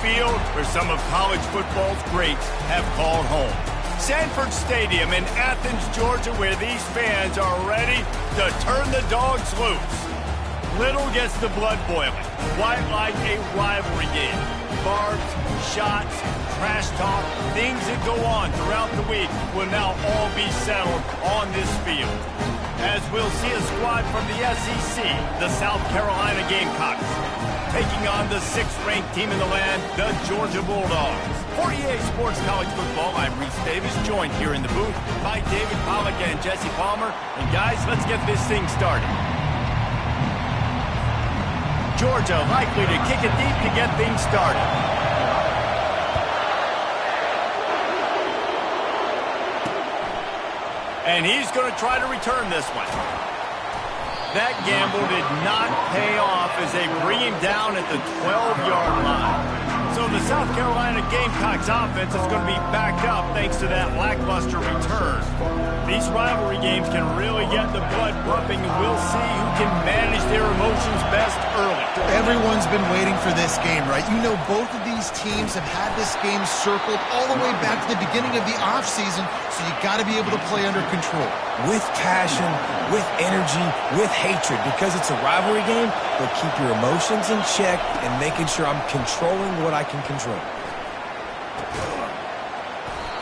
field where some of college football's greats have called home. Sanford Stadium in Athens, Georgia, where these fans are ready to turn the dogs loose. Little gets the blood boiling, quite like a rivalry game. Barbs, shots, trash talk, things that go on throughout the week will now all be settled on this field. As we'll see a squad from the SEC, the South Carolina Gamecocks, taking on the 6th-ranked team in the land, the Georgia Bulldogs. For EA Sports College Football, I'm Reese Davis, joined here in the booth by David Pollack and Jesse Palmer. And guys, let's get this thing started. Georgia likely to kick it deep to get things started. And he's going to try to return this one. That gamble did not pay off as they bring him down at the 12-yard line. So the South Carolina Gamecocks offense is going to be backed up thanks to that lackluster return. These rivalry games can really get the blood pumping, and we'll see who can manage their emotions best early. Everyone's been waiting for this game, right? You know, both of these teams have had this game circled all the way back to the beginning of the offseason, so you got to be able to play under control. With passion, with energy, with hatred, because it's a rivalry game, but keep your emotions in check and making sure I'm controlling what I can control.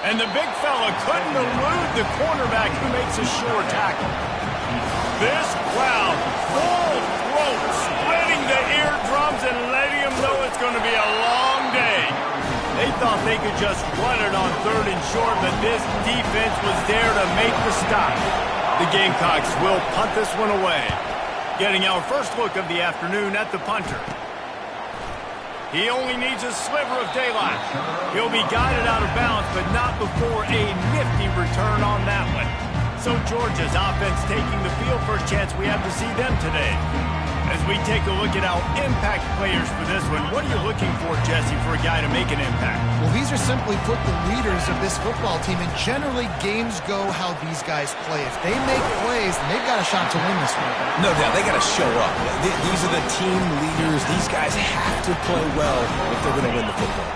And the big fella couldn't elude the cornerback who makes a sure tackle. This crowd, full throat, splitting the eardrums and letting them know it's going to be a long day. They thought they could just run it on 3rd and short, but this defense was there to make the stop. The Gamecocks will punt this one away. Getting our first look of the afternoon at the punter. He only needs a sliver of daylight. He'll be guided out of bounds, but not before a nifty return on that one. So Georgia's offense taking the field for a chance we have to see them today. As we take a look at our impact players for this one, what are you looking for, Jesse, for a guy to make an impact? Well, these are simply put the leaders of this football team, and generally games go how these guys play. If they make plays, then they've got a shot to win this one. No doubt, they got to show up. These are the team leaders. These guys have to play well if they're going to win the football.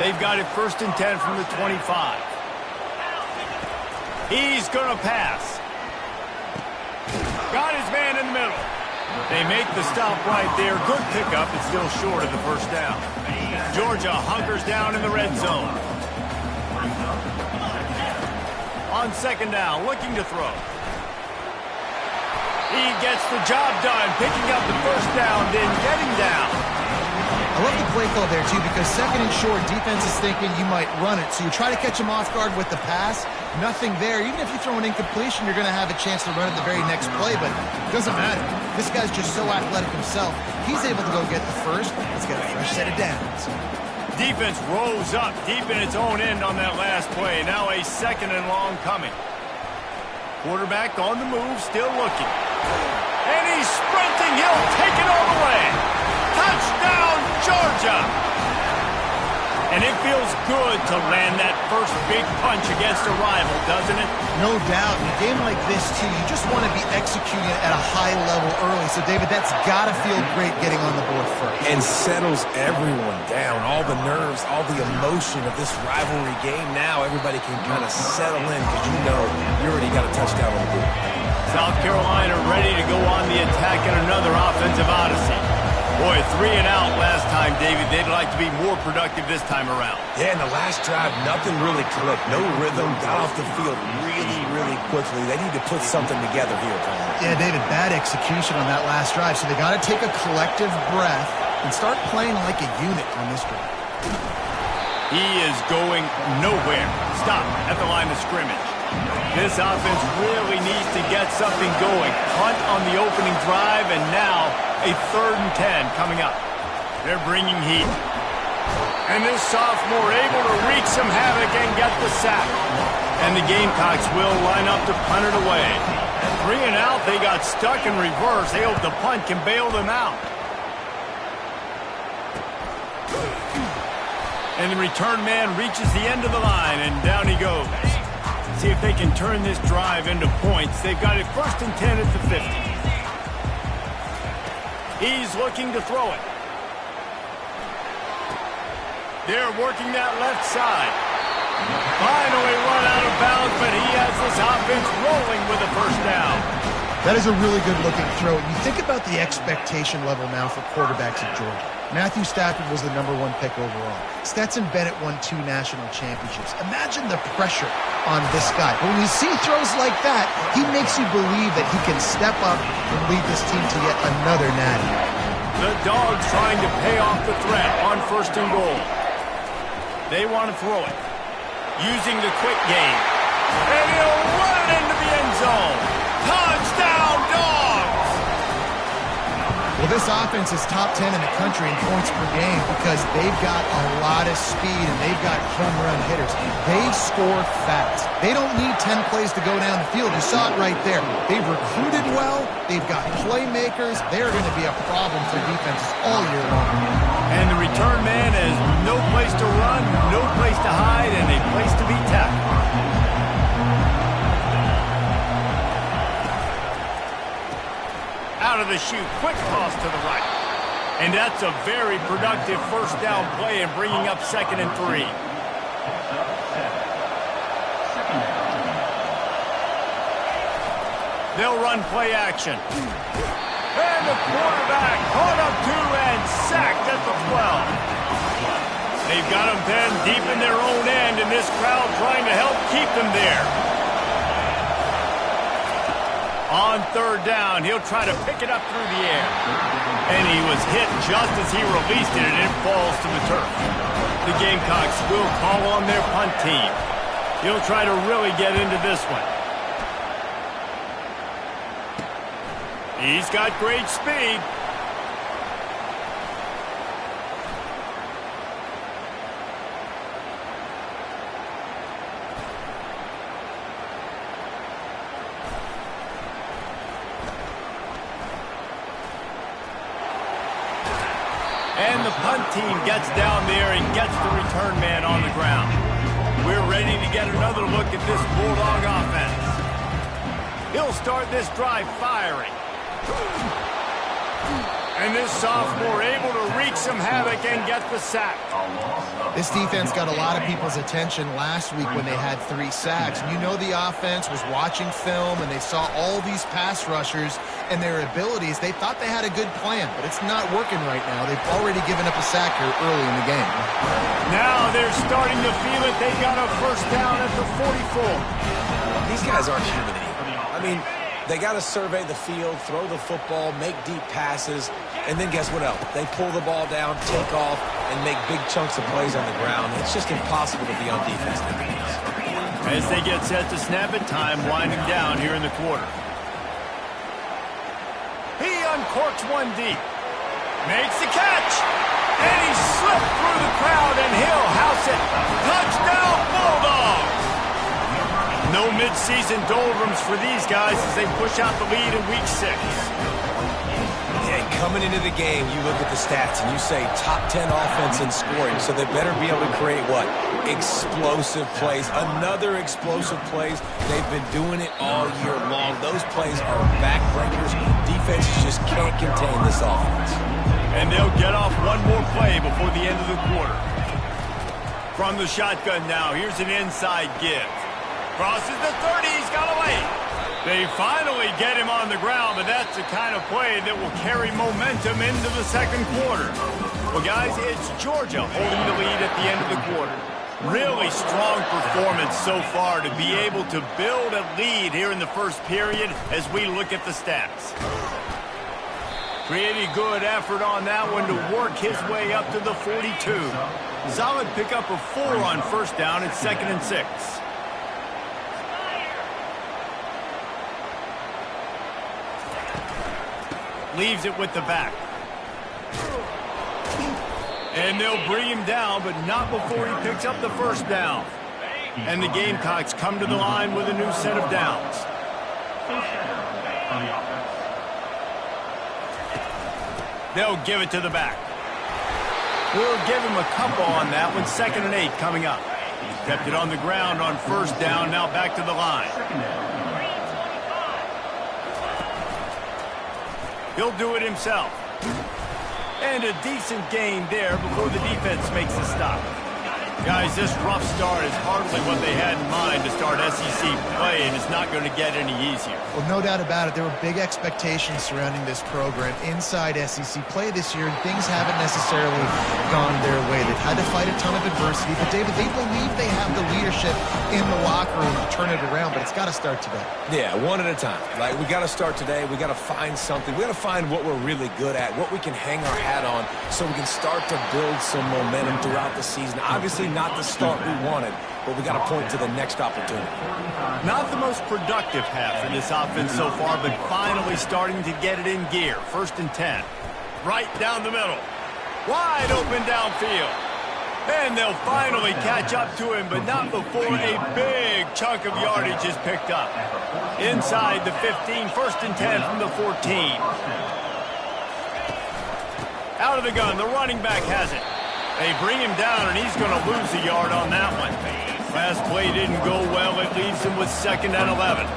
They've got it 1st and 10 from the 25. He's going to pass. Got his man in the middle. They make the stop right there. Good pickup. It's still short of the first down. Georgia hunkers down in the red zone. On 2nd down, looking to throw. He gets the job done, picking up the first down, then getting down. I love the play call there, too, because 2nd and short, defense is thinking you might run it. So you try to catch him off guard with the pass. Nothing there. Even if you throw an incompletion, you're going to have a chance to run it the very next play, but it doesn't matter. This guy's just so athletic himself. He's able to go get the first. Let's get a fresh set of downs. Defense rose up deep in its own end on that last play. Now a 2nd and long coming. Quarterback on the move, still looking. And he's sprinting. He'll take it all the way. Touchdown, Georgia! And it feels good to land that first big punch against a rival, doesn't it? No doubt. In a game like this, too, you just want to be executing at a high level early. So, David, that's got to feel great getting on the board first. And settles everyone down. All the nerves, all the emotion of this rivalry game. Now everybody can kind of settle in because you know you already got a touchdown on the board. South Carolina ready to go on the attack in another offensive odyssey. Boy, 3 and out last time, David. They'd like to be more productive this time around. Yeah, in the last drive, nothing really clicked. No rhythm. Got off the field really quickly. They need to put something together here, Paul. Yeah, David, bad execution on that last drive. So they got to take a collective breath and start playing like a unit on this drive. He is going nowhere. Stop at the line of scrimmage. This offense really needs to get something going. Punt on the opening drive, and now a 3rd and 10 coming up. They're bringing heat. And this sophomore able to wreak some havoc and get the sack. And the Gamecocks will line up to punt it away. 3 and out, they got stuck in reverse. They hope the punt can bail them out. And the return man reaches the end of the line, and down he goes. See if they can turn this drive into points. They've got it 1st and 10 at the 50. He's looking to throw it. They're working that left side. Finally run out of bounds, but he has this offense rolling with a first down. That is a really good-looking throw. You think about the expectation level now for quarterbacks at Georgia. Matthew Stafford was the #1 pick overall. Stetson Bennett won 2 national championships. Imagine the pressure on this guy. But when you see throws like that, he makes you believe that he can step up and lead this team to yet another natty. The Dogs trying to pay off the threat on 1st and goal. They want to throw it. Using the quick game. And he'll run it into the end zone. Touchdown, Dogs! Well, this offense is top 10 in the country in points per game because they've got a lot of speed and they've got home run hitters. They score fast. They don't need 10 plays to go down the field. You saw it right there. They've recruited well. They've got playmakers. They're going to be a problem for defenses all year long. And the return man has no place to run, no place to hide, and a place to be tackled. Out of the chute, quick toss to the right. And that's a very productive first down play and bringing up 2nd and 3. They'll run play action. And the quarterback caught up 2 and sacked at the 12. They've got them pinned deep in their own end, and this crowd trying to help keep them there. On 3rd down, he'll try to pick it up through the air. And he was hit just as he released it, and it falls to the turf. The Gamecocks will call on their punt team. He'll try to really get into this one. He's got great speed. And the punt team gets down there and gets the return man on the ground. We're ready to get another look at this Bulldog offense. He'll start this drive firing. And this sophomore able to wreak some havoc and get the sack. This defense got a lot of people's attention last week when they had 3 sacks. And you know the offense was watching film and they saw all these pass rushers and their abilities. They thought they had a good plan, but it's not working right now. They've already given up a sack here early in the game. Now they're starting to feel it. They got a first down at the 44. These guys aren't human anymore. I mean, they got to survey the field, throw the football, make deep passes, and then guess what else? They pull the ball down, take off, and make big chunks of plays on the ground. It's just impossible to be on defense nowadays. As they get set to snap it, time winding down here in the quarter. He uncorks one deep. Makes the catch. And he slipped through the crowd, and he'll house it. Touchdown, Bulldogs! No midseason doldrums for these guys as they push out the lead in Week 6. Yeah, coming into the game, you look at the stats and you say top 10 offense in scoring, so they better be able to create what? Explosive plays. Another explosive plays. They've been doing it all year long. Those plays are backbreakers. Defenses just can't contain this offense. And they'll get off one more play before the end of the quarter. From the shotgun now, here's an inside give. Crosses the 30, he's got away. They finally get him on the ground, but that's the kind of play that will carry momentum into the 2nd quarter. Well, guys, it's Georgia holding the lead at the end of the quarter. Really strong performance so far to be able to build a lead here in the 1st period as we look at the stats. Pretty good effort on that one to work his way up to the 42. Solid pickup of 4 on 1st down. It's 2nd and 6. Leaves it with the back. And they'll bring him down, but not before he picks up the 1st down. And the Gamecocks come to the line with a new set of downs. They'll give it to the back. We'll give him a couple on that one. 2nd and 8 coming up. He kept it on the ground on 1st down, now back to the line. He'll do it himself. And a decent gain there before the defense makes the stop. Guys, this rough start is hardly what they had in mind to start SEC play, and it's not going to get any easier. Well, no doubt about it. There were big expectations surrounding this program inside SEC play this year, and things haven't necessarily gone their way. They've had to fight a ton of adversity, but, David, they believe they have the leadership in the locker room to turn it around, but it's got to start today. Yeah, one at a time. Like, we got to start today. We got to find something. We got to find what we're really good at, what we can hang our hat on, so we can start to build some momentum throughout the season. Obviously, not the start we wanted, but we got to point to the next opportunity. Not the most productive half for this offense so far, but finally starting to get it in gear. 1st and 10. Right down the middle. Wide open downfield. And they'll finally catch up to him, but not before a big chunk of yardage is picked up. Inside the 15, 1st and 10 from the 14. Out of the gun, the running back has it. They bring him down, and he's going to lose a yard on that one. Last play didn't go well. It leaves him with 2nd and 11.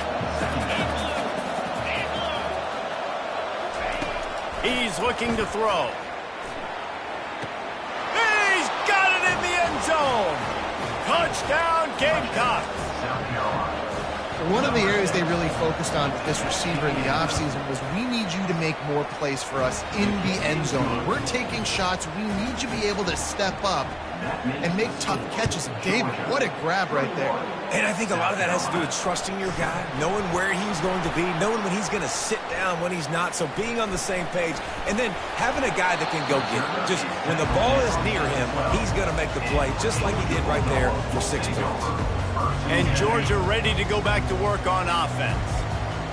He's looking to throw. He's got it in the end zone. Touchdown, Gamecocks. One of the areas they really focused on with this receiver in the offseason was, we need you to make more plays for us in the end zone. We're taking shots. We need you to be able to step up and make tough catches. David, what a grab right there. And I think a lot of that has to do with trusting your guy, knowing where he's going to be, knowing when he's going to sit down, when he's not. So being on the same page, and then having a guy that can go get it. Just when the ball is near him, he's going to make the play, just like he did right there for 6 points. And Georgia ready to go back to work on offense.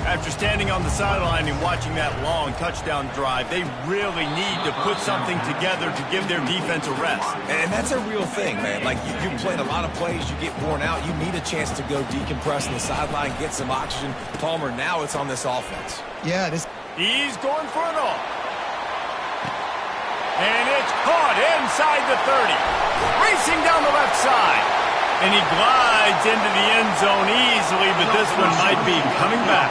After standing on the sideline and watching that long touchdown drive, they really need to put something together to give their defense a rest. And that's a real thing, man. Like, you've played a lot of plays, you get worn out, you need a chance to go decompress on the sideline, get some oxygen. Palmer, now it's on this offense. Yeah, it is. He's going for it all. And it's caught inside the 30. Racing down the left side. And he glides into the end zone easily, but this one might be coming back.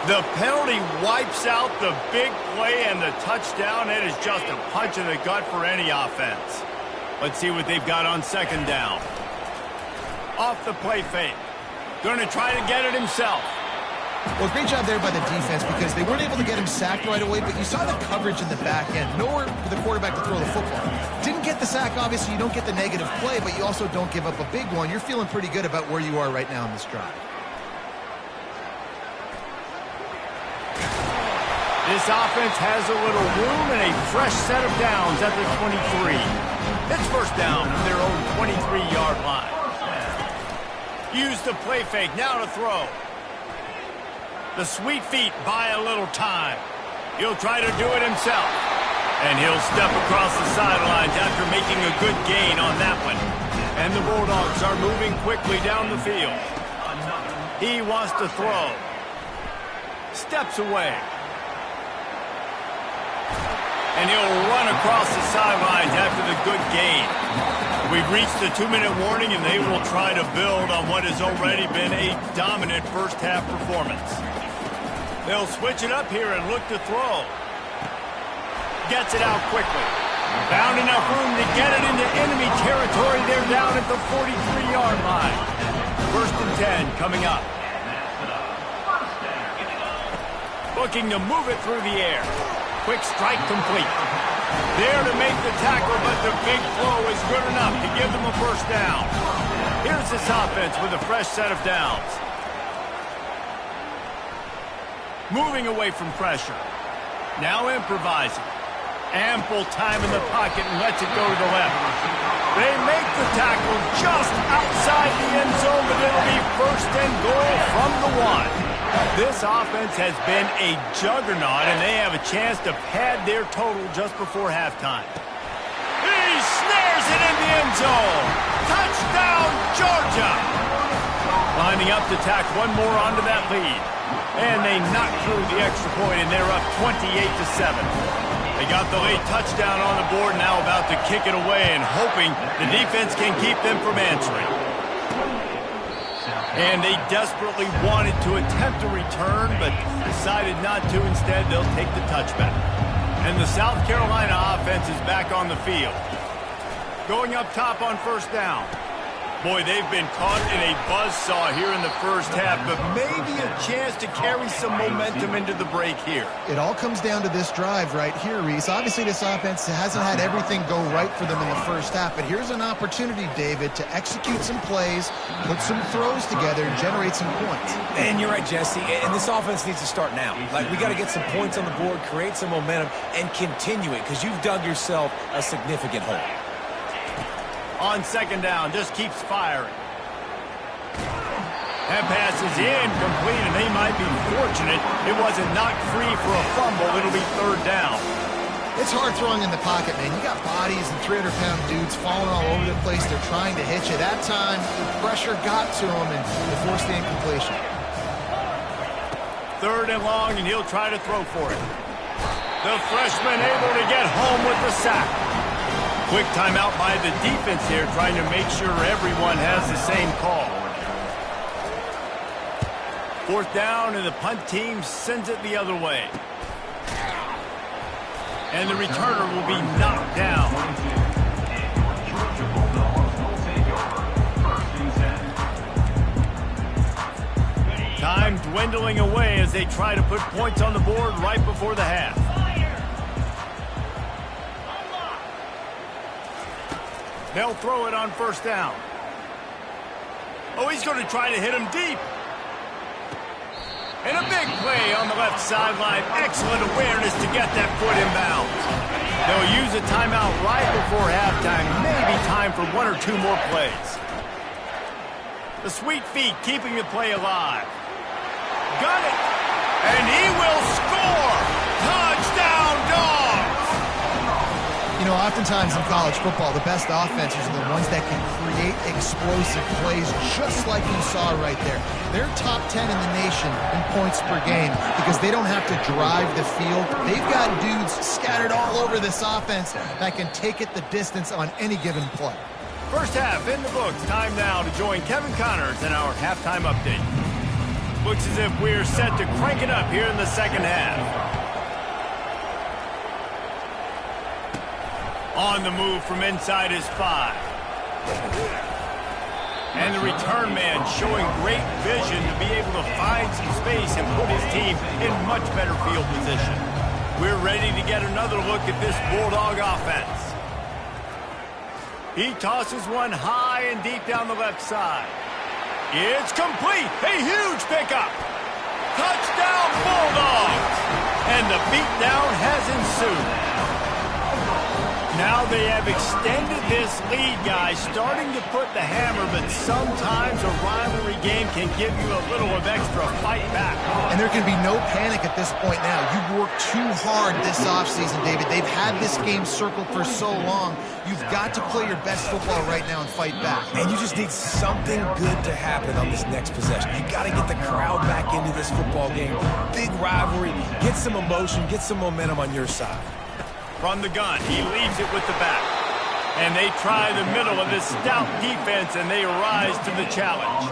The penalty wipes out the big play and the touchdown. It is just a punch in the gut for any offense. Let's see what they've got on 2nd down. Off the play fake. Going to try to get it himself. Well, great job there by the defense, because they weren't able to get him sacked right away, but you saw the coverage in the back end. Nowhere for the quarterback to throw the football. Didn't get the sack, obviously. You don't get the negative play, but you also don't give up a big one. You're feeling pretty good about where you are right now in this drive. This offense has a little room and a fresh set of downs at the 23. It's 1st down from their own 23-yard line. Use the play fake, now to throw. The sweet feet buy a little time. He'll try to do it himself. And he'll step across the sidelines after making a good gain on that one. And the Bulldogs are moving quickly down the field. He wants to throw. Steps away. And he'll run across the sidelines after the good gain. We've reached the 2-minute warning, and they will try to build on what has already been a dominant first-half performance. They'll switch it up here and look to throw. Gets it out quickly. Found enough room to get it into enemy territory. They're down at the 43-yard line. 1st and 10 coming up. Looking to move it through the air. Quick strike complete. There to make the tackle, but the big throw is good enough to give them a 1st down. Here's this offense with a fresh set of downs. Moving away from pressure. Now improvising. Ample time in the pocket and lets it go to the left. They make the tackle just outside the end zone, but it'll be 1st and goal from the 1. This offense has been a juggernaut, and they have a chance to pad their total just before halftime. He snares it in the end zone. Touchdown, Georgia! Lining up to tack one more onto that lead. And they knock through the extra point, and they're up 28-7. They got the late touchdown on the board, now about to kick it away and hoping the defense can keep them from answering. And they desperately wanted to attempt a return, but decided not to. Instead, they'll take the touchback. And the South Carolina offense is back on the field. Going up top on first down. Boy, they've been caught in a buzzsaw here in the first half, but maybe a chance to carry some momentum into the break here. It all comes down to this drive right here, Reese. Obviously, this offense hasn't had everything go right for them in the first half, but here's an opportunity, David, to execute some plays, put some throws together, and generate some points. And you're right, Jesse, and this offense needs to start now. Like, we got to get some points on the board, create some momentum, and continue it, because you've dug yourself a significant hole. On second down, just keeps firing. That pass is incomplete, and they might be fortunate it wasn't knocked free for a fumble. It'll be third down. It's hard throwing in the pocket, man. You got bodies and 300-pound dudes falling all over the place. They're trying to hit you. That time, pressure got to him, and they forced the incompletion. Third and long, and he'll try to throw for it. The freshman able to get home with the sack. Quick timeout by the defense here, trying to make sure everyone has the same call. Fourth down, and the punt team sends it the other way. And the returner will be knocked down. Time dwindling away as they try to put points on the board right before the half. They'll throw it on first down. Oh, he's going to try to hit him deep. And a big play on the left sideline. Excellent awareness to get that foot in bounds. They'll use a timeout right before halftime. Maybe time for one or two more plays. The sweet feet keeping the play alive. Got it. And he will score. Touchdown, Dogs. You know, oftentimes in college football, the best offenses are the ones that can create explosive plays just like you saw right there. They're top 10 in the nation in points per game because they don't have to drive the field. They've got dudes scattered all over this offense that can take it the distance on any given play. First half in the books. Time now to join Kevin Connors in our halftime update. Looks as if we're set to crank it up here in the second half. On the move from inside his 5. And the return man showing great vision to be able to find some space and put his team in much better field position. We're ready to get another look at this Bulldog offense. He tosses one high and deep down the left side. It's complete. A huge pickup. Touchdown Bulldogs. And the beatdown has ensued. Now they have extended this lead, guys, starting to put the hammer, but sometimes a rivalry game can give you a little of extra fight back. And there can be no panic at this point now. You've worked too hard this offseason, David. They've had this game circled for so long. You've got to play your best football right now and fight back. And you just need something good to happen on this next possession. You got to get the crowd back into this football game. Big rivalry. Get some emotion. Get some momentum on your side. From the gun, he leaves it with the back. And they try the middle of this stout defense, and they rise to the challenge.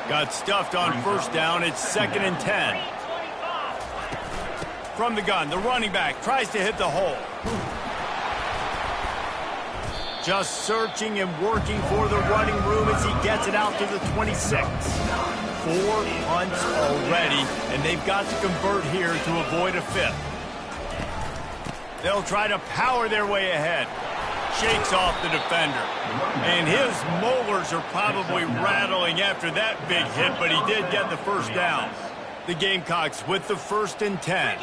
Got stuffed on first down. It's 2nd and 10. From the gun, the running back tries to hit the hole. Just searching and working for the running room as he gets it out to the 26. 4 punts already, and they've got to convert here to avoid a 5th. They'll try to power their way ahead. Shakes off the defender. And his molars are probably rattling after that big hit, but he did get the first down. The Gamecocks with the 1st and 10.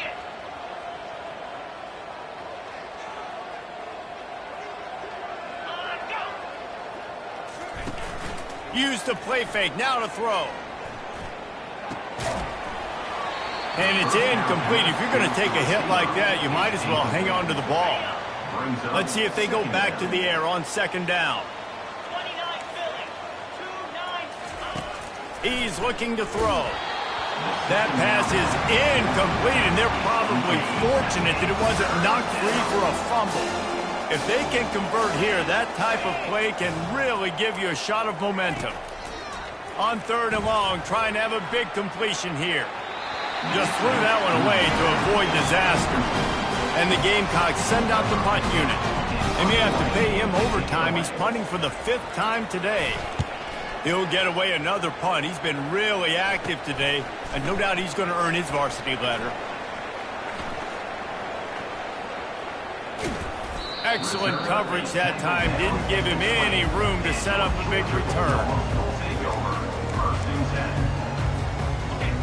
Use the play fake, now to throw. And it's incomplete. If you're going to take a hit like that, you might as well hang on to the ball. Let's see if they go back to the air on 2nd down. He's looking to throw. That pass is incomplete, and they're probably fortunate that it wasn't knocked free for a fumble. If they can convert here, that type of play can really give you a shot of momentum. On 3rd and long, trying to have a big completion here. Just threw that one away to avoid disaster. And the Gamecocks send out the punt unit. They may have to pay him overtime. He's punting for the 5th time today. He'll get away another punt. He's been really active today, and no doubt he's going to earn his varsity letter. Excellent coverage that time. Didn't give him any room to set up a big return.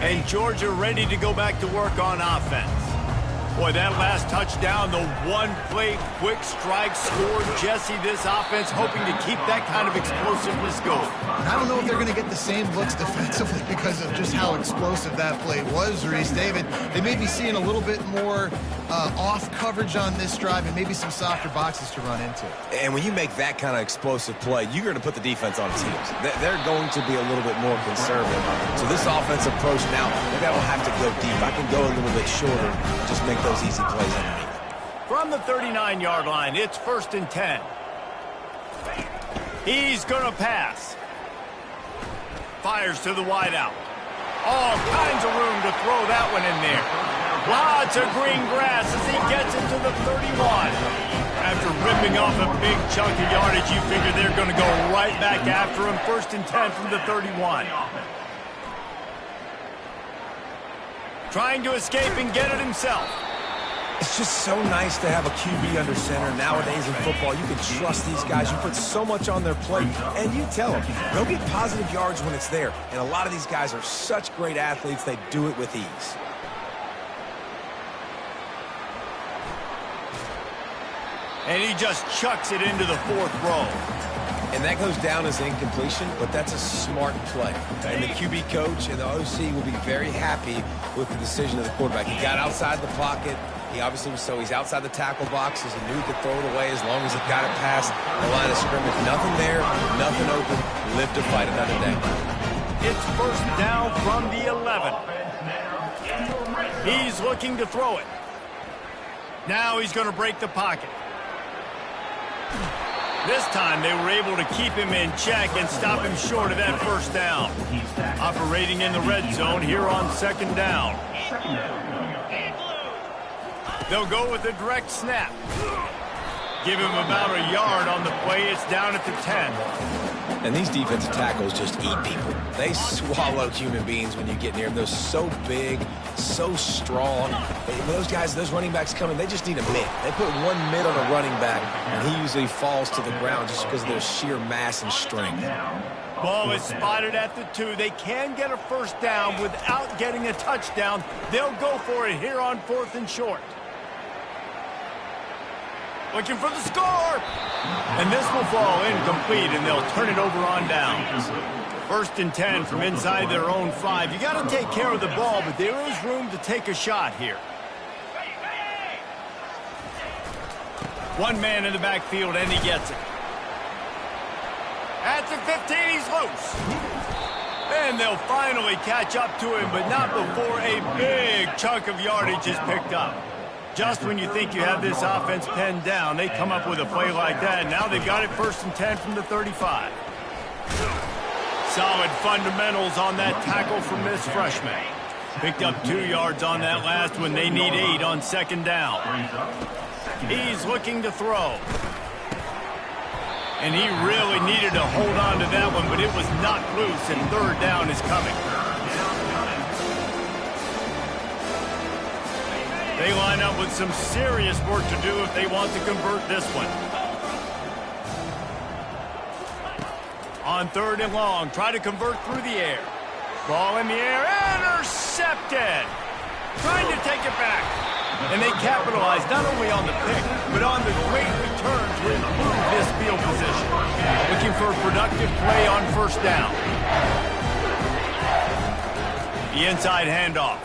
And Georgia ready to go back to work on offense. Boy, that last touchdown, the one-play quick strike score. Jesse, this offense hoping to keep that kind of explosiveness going. I don't know if they're going to get the same looks defensively because of just how explosive that play was, Reese. David, they may be seeing a little bit more off coverage on this drive and maybe some softer boxes to run into. And when you make that kind of explosive play, you're going to put the defense on its heels. They're going to be a little bit more conservative. So this offensive approach now, maybe I don't have to go deep. I can go a little bit shorter, just make those easy plays underneath. From the 39-yard line, it's 1st and 10. He's going to pass. Fires to the wideout. All kinds of room to throw that one in there. Lots of green grass as he gets it to the 31. After ripping off a big chunk of yardage, you figure they're going to go right back after him. 1st and 10 from the 31. Trying to escape and get it himself. It's just so nice to have a QB under center. Nowadays in football, you can trust these guys. You put so much on their plate, and you tell them, go get positive yards when it's there. And a lot of these guys are such great athletes, they do it with ease. And he just chucks it into the 4th row. And that goes down as incompletion, but that's a smart play. And the QB coach and the OC will be very happy with the decision of the quarterback. He got outside the pocket. He obviously was he's outside the tackle boxes and knew he could throw it away as long as it got it past the line of scrimmage. Nothing there, nothing open. Live to fight another day. It's 1st down from the 11. He's looking to throw it. Now he's going to break the pocket. This time they were able to keep him in check and stop him short of that 1st down. Operating in the red zone here on 2nd down. They'll go with a direct snap. Give him about a yard on the play. It's down at the 10. And these defensive tackles just eat people. They swallow human beings when you get near them. They're so big, so strong. When those guys, those running backs come in, they just need a mid. They put one mid on a running back, and he usually falls to the ground just because of their sheer mass and strength. Ball is spotted at the 2. They can get a 1st down without getting a touchdown. They'll go for it here on 4th and short. Looking for the score. And this will fall incomplete, and they'll turn it over on downs. 1st and 10 from inside their own 5. You got to take care of the ball, but there is room to take a shot here. One man in the backfield, and he gets it. At the 15, he's loose. And they'll finally catch up to him, but not before a big chunk of yardage is picked up. Just when you think you have this offense pinned down, they come up with a play like that. Now they've got it 1st and 10 from the 35. Solid fundamentals on that tackle from this freshman. Picked up 2 yards on that last one. They need 8 on 2nd down. He's looking to throw. And he really needed to hold on to that one, but it was not loose, and 3rd down is coming. They line up with some serious work to do if they want to convert this one. On 3rd and long, try to convert through the air. Ball in the air, intercepted. Trying to take it back. And they capitalize not only on the pick, but on the great return to improve this field position. Looking for a productive play on 1st down. The inside handoff.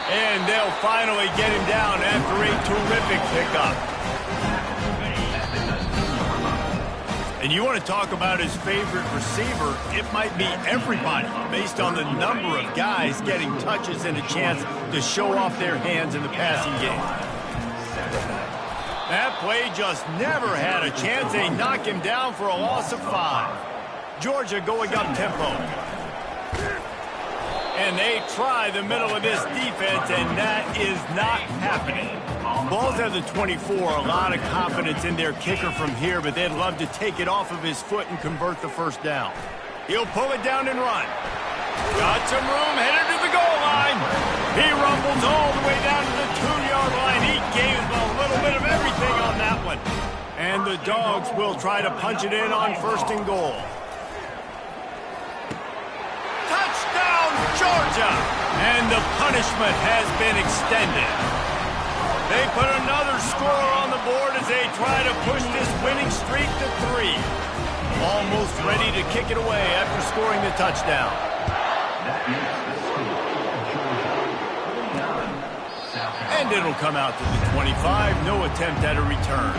And they'll finally get him down after a terrific pickup. And you want to talk about his favorite receiver, it might be everybody, based on the number of guys getting touches and a chance to show off their hands in the passing game. That play just never had a chance. They knock him down for a loss of 5. Georgia going up tempo. And they try the middle of this defense, and that is not happening. Ball's at the 24, a lot of confidence in their kicker from here, but they'd love to take it off of his foot and convert the first down. He'll pull it down and run. Got some room, headed to the goal line. He rumbles all the way down to the 2-yard line. He gave him a little bit of everything on that one. And the Dogs will try to punch it in on 1st and goal. Touchdown, Georgia! And the punishment has been extended. They put another score on the board as they try to push this winning streak to 3. Almost ready to kick it away after scoring the touchdown. And it'll come out to the 25. No attempt at a return.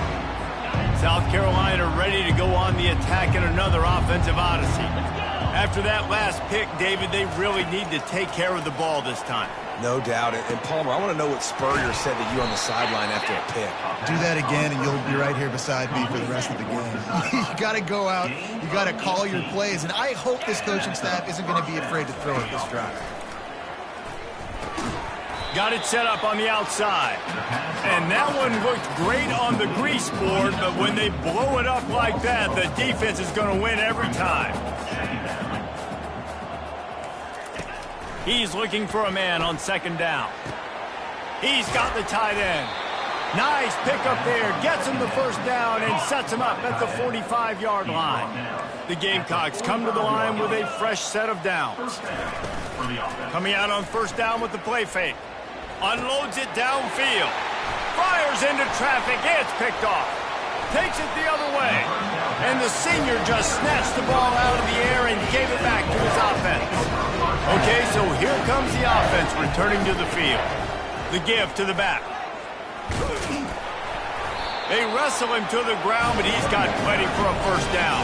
South Carolina ready to go on the attack in another offensive odyssey. After that last pick, David, they really need to take care of the ball this time. No doubt. And Palmer, I want to know what Spurrier said to you on the sideline after a pick. Do that again, and you'll be right here beside me for the rest of the game. You got to go out. You got to call your plays. And I hope this coaching staff isn't going to be afraid to throw it this drive. Got it set up on the outside. And that one looked great on the grease board, but when they blow it up like that, the defense is going to win every time. He's looking for a man on 2nd down. He's got the tight end. Nice pick up there. Gets him the first down and sets him up at the 45-yard line. The Gamecocks come to the line with a fresh set of downs. Coming out on 1st down with the play fake. Unloads it downfield. Fires into traffic. It's picked off. Takes it the other way. And the senior just snatched the ball out of the air and gave it back to his offense. Okay, so here comes the offense returning to the field. The give to the back. They wrestle him to the ground, but he's got plenty for a first down.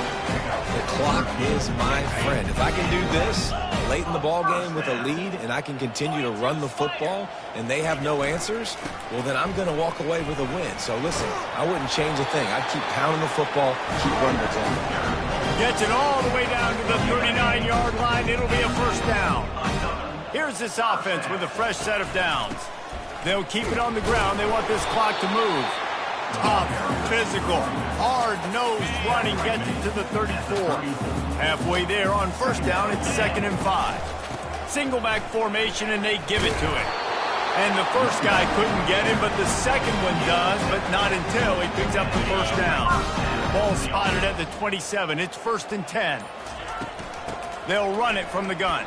The clock is my friend. If I can do this late in the ball game with a lead and I can continue to run the football and they have no answers, well, then I'm going to walk away with a win. So, listen, I wouldn't change a thing. I'd keep pounding the football, keep running the clock. Gets it all the way down to the 39-yard line. It'll be a first down. Here's this offense with a fresh set of downs. They'll keep it on the ground. They want this clock to move. Tough, physical, hard-nosed running gets it to the 34. Halfway there on 1st down, it's 2nd and 5. Single back formation, and they give it to him. And the first guy couldn't get him, but the second one does, but not until he picks up the first down. Ball spotted at the 27. It's 1st and 10. They'll run it from the gun.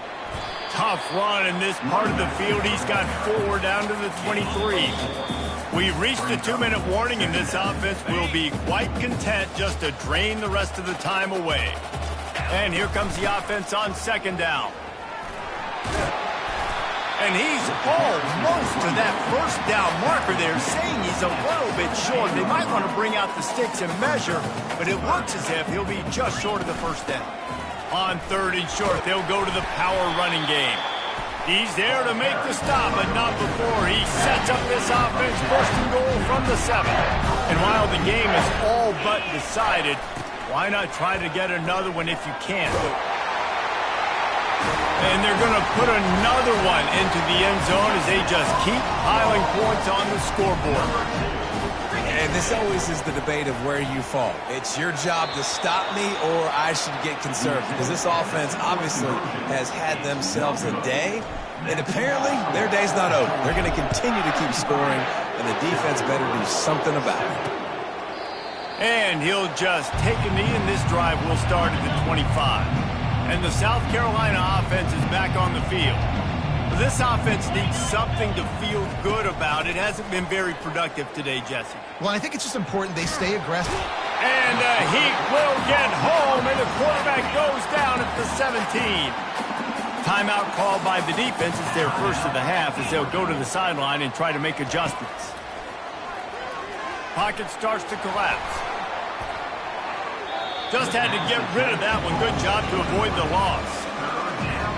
Tough run in this part of the field. He's got 4 down to the 23. We've reached a 2-minute warning, and this offense will be quite content just to drain the rest of the time away. And here comes the offense on 2nd down. And he's almost to that first down marker there, saying he's a little bit short. They might want to bring out the sticks and measure, but it looks as if he'll be just short of the first down. On 3rd and short, they'll go to the power running game. He's there to make the stop, but not before he sets up this offense 1st and goal from the 7. And while the game is all but decided, why not try to get another one if you can? And they're going to put another one into the end zone as they just keep piling points on the scoreboard. And this always is the debate of where you fall. It's your job to stop me or I should get conservative, because this offense obviously has had themselves a day, and apparently their day's not over. They're going to continue to keep scoring, and the defense better do something about it. And he'll just take a knee, and this drive will start at the 25. And the South Carolina offense is back on the field. This offense needs something to feel good about. It hasn't been very productive today, Jesse. Well, I think it's just important they stay aggressive. And he will get home, and the quarterback goes down at the 17. Timeout called by the defense. It's their first of the half as they'll go to the sideline and try to make adjustments. Pocket starts to collapse. Just had to get rid of that one. Good job to avoid the loss.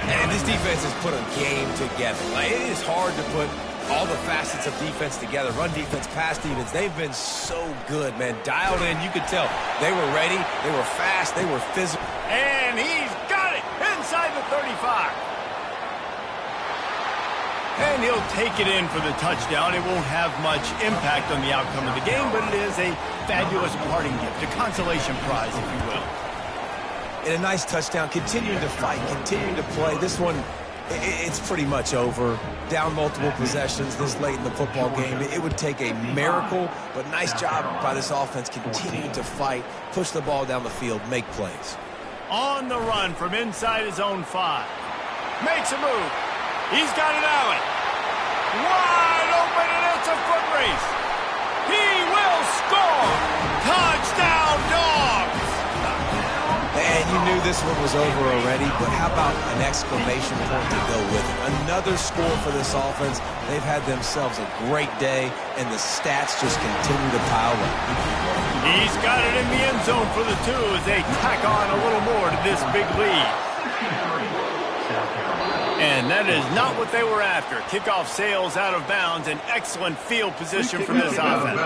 And this defense has put a game together. Like, it is hard to put all the facets of defense together, run defense, pass defense. They've been so good, man. Dialed in, you could tell. They were ready, they were fast, they were physical. And he's got it inside the 35. And he'll take it in for the touchdown. It won't have much impact on the outcome of the game, but it is a fabulous parting gift, a consolation prize, if you will. And a nice touchdown, continuing to fight, continuing to play. This one, it's pretty much over. Down multiple possessions this late in the football game. It would take a miracle, but nice job by this offense continuing to fight, push the ball down the field, make plays. On the run from inside his own 5. Makes a move. He's got an Allen. Wide open, and it's a foot race. He will score. Touchdown, Dogs. And you knew this one was over already, but how about an exclamation point to go with it? Another score for this offense. They've had themselves a great day, and the stats just continue to pile up. He's got it in the end zone for the 2 as they tack on a little more to this big lead. And that is not what they were after. Kickoff sails out of bounds, an excellent field position for this offense.